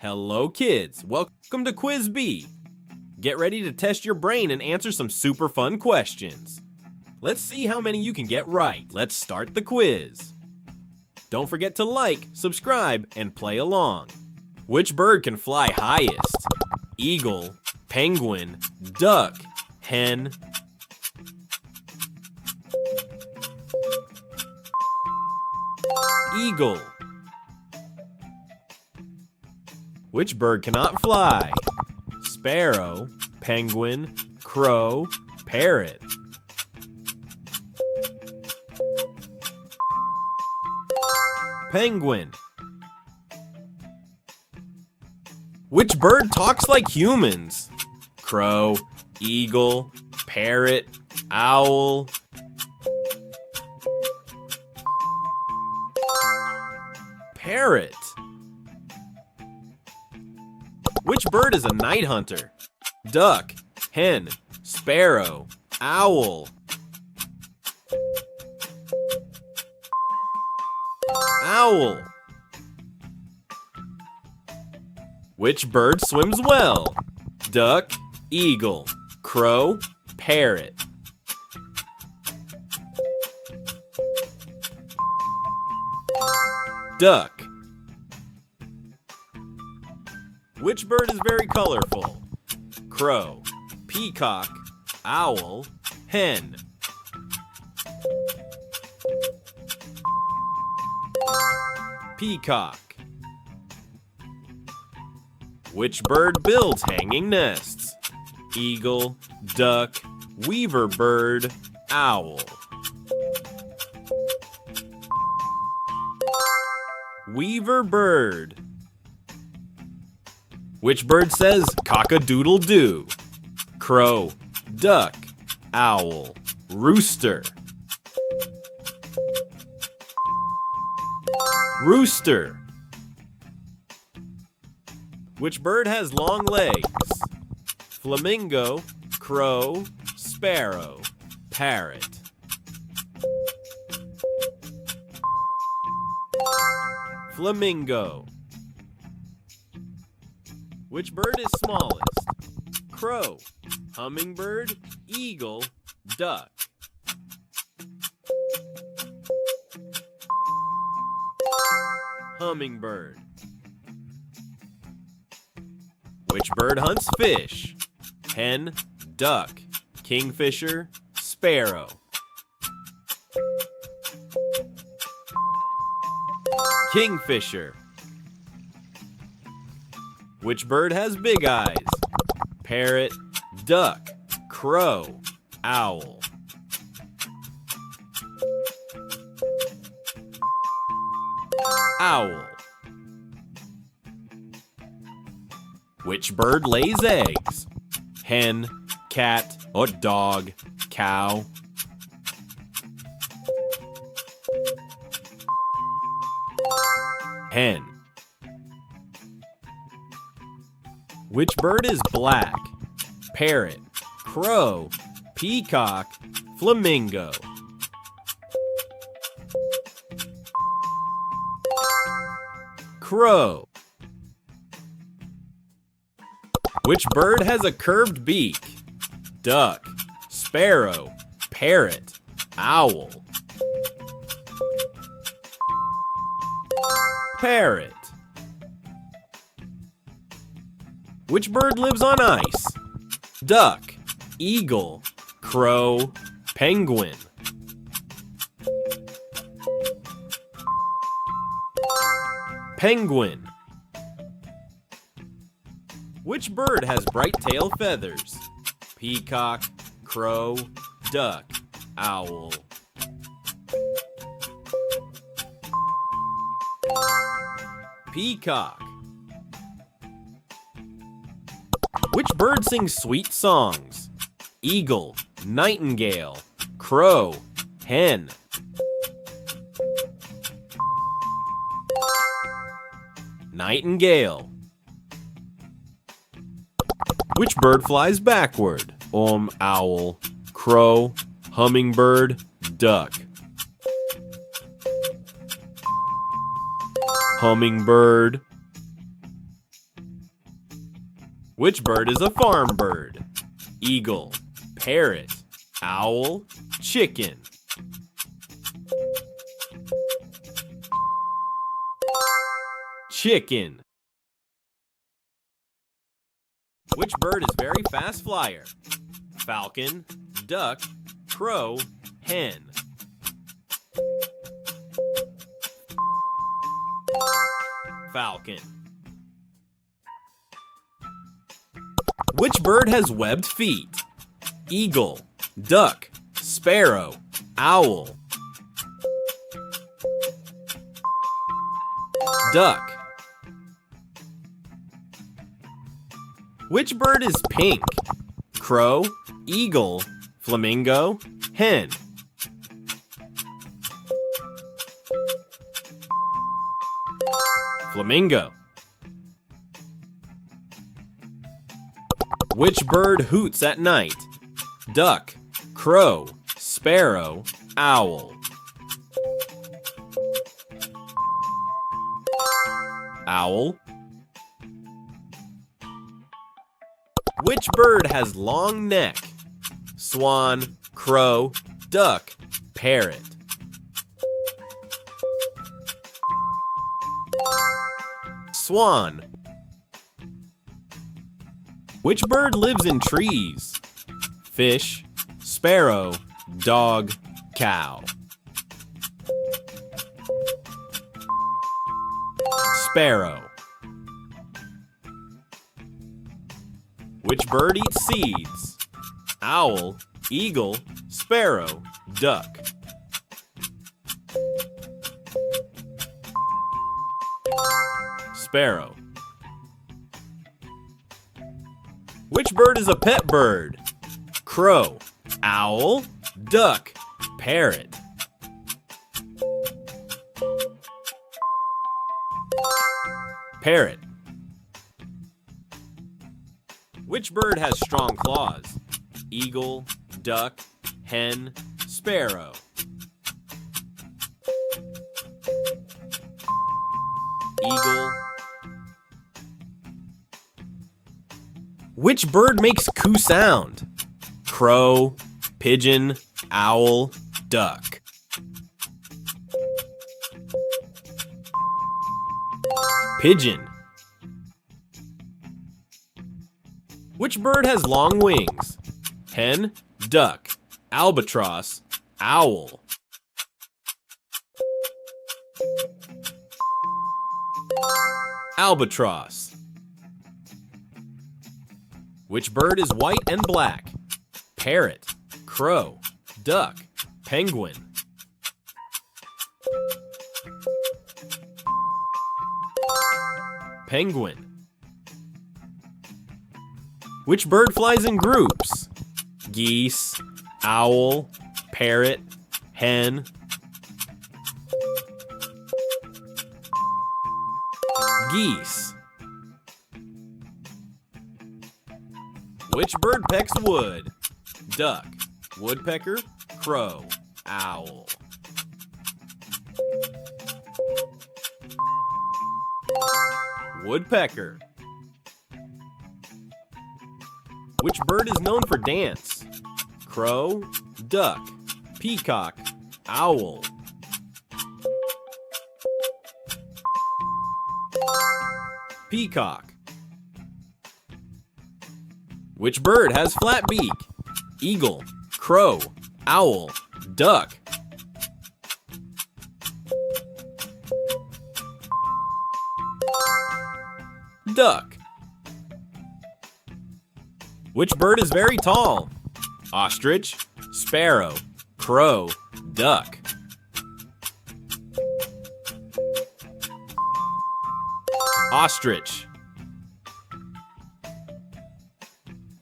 Hello kids, welcome to Quiz B. Get ready to test your brain and answer some super fun questions. Let's see how many you can get right. Let's start the quiz. Don't forget to like, subscribe, and play along. Which bird can fly highest? Eagle, penguin, duck, hen. Eagle. Which bird cannot fly? Sparrow, penguin, crow, parrot. Penguin. Which bird talks like humans? Crow, eagle, parrot, owl. Parrot. Which bird is a night hunter? Duck, hen, sparrow, owl. Owl. Which bird swims well? Duck, eagle, crow, parrot. Duck. Which bird is very colorful? Crow, peacock, owl, hen. Peacock. Which bird builds hanging nests? Eagle, duck, weaver bird, owl. Weaver bird. Which bird says cock-a-doodle-doo? Crow, duck, owl, rooster. Rooster. Which bird has long legs? Flamingo, crow, sparrow, parrot. Flamingo. Which bird is smallest? Crow, hummingbird, eagle, duck. Hummingbird. Which bird hunts fish? Hen, duck, kingfisher, sparrow. Kingfisher. Which bird has big eyes? Parrot, duck, crow, owl. Owl. Which bird lays eggs? Hen, cat, or dog, cow. Hen. Which bird is black? Parrot, crow, peacock, flamingo. Crow. Which bird has a curved beak? Duck, sparrow, parrot, owl. Parrot. Which bird lives on ice? Duck, eagle, crow, penguin. Penguin. Which bird has bright tail feathers? Peacock, crow, duck, owl. Peacock. Which bird sings sweet songs? Eagle, nightingale, crow, hen. Nightingale. Which bird flies backward? Owl, crow, hummingbird, duck. Hummingbird. Which bird is a farm bird? Eagle, parrot, owl, chicken. Chicken. Which bird is very fast flyer? Falcon, duck, crow, hen. Falcon. Which bird has webbed feet? Eagle, duck, sparrow, owl. Duck. Which bird is pink? Crow, eagle, flamingo, hen. Flamingo. Which bird hoots at night? Duck, crow, sparrow, owl. Owl. Which bird has long neck? Swan, crow, duck, parrot. Swan. Which bird lives in trees? Fish, sparrow, dog, cow. Sparrow. Which bird eats seeds? Owl, eagle, sparrow, duck. Sparrow. Which bird is a pet bird? Crow, owl, duck, parrot. Parrot. Which bird has strong claws? Eagle, duck, hen, sparrow. Eagle. Which bird makes coo sound? Crow, pigeon, owl, duck. Pigeon. Which bird has long wings? Hen, duck, albatross, owl. Albatross. Which bird is white and black? Parrot, crow, duck, penguin. Penguin. Which bird flies in groups? Geese, owl, parrot, hen. Geese. Which bird pecks wood? Duck, woodpecker, crow, owl. Woodpecker. Which bird is known for dance? Crow, duck, peacock, owl. Peacock. Which bird has flat beak? Eagle, crow, owl, duck. Duck. Which bird is very tall? Ostrich, sparrow, crow, duck. Ostrich.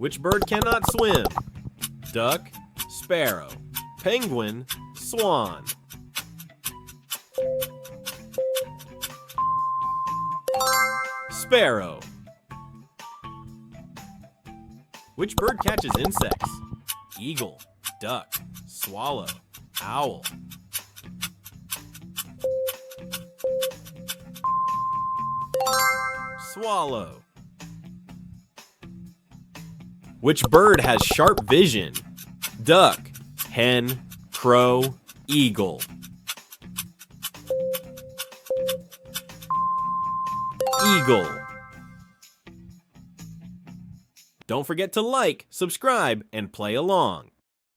Which bird cannot swim? Duck, sparrow, penguin, swan. Sparrow. Which bird catches insects? Eagle, duck, swallow, owl. Swallow. Which bird has sharp vision? Duck, hen, crow, eagle. Eagle. Don't forget to like, subscribe, and play along.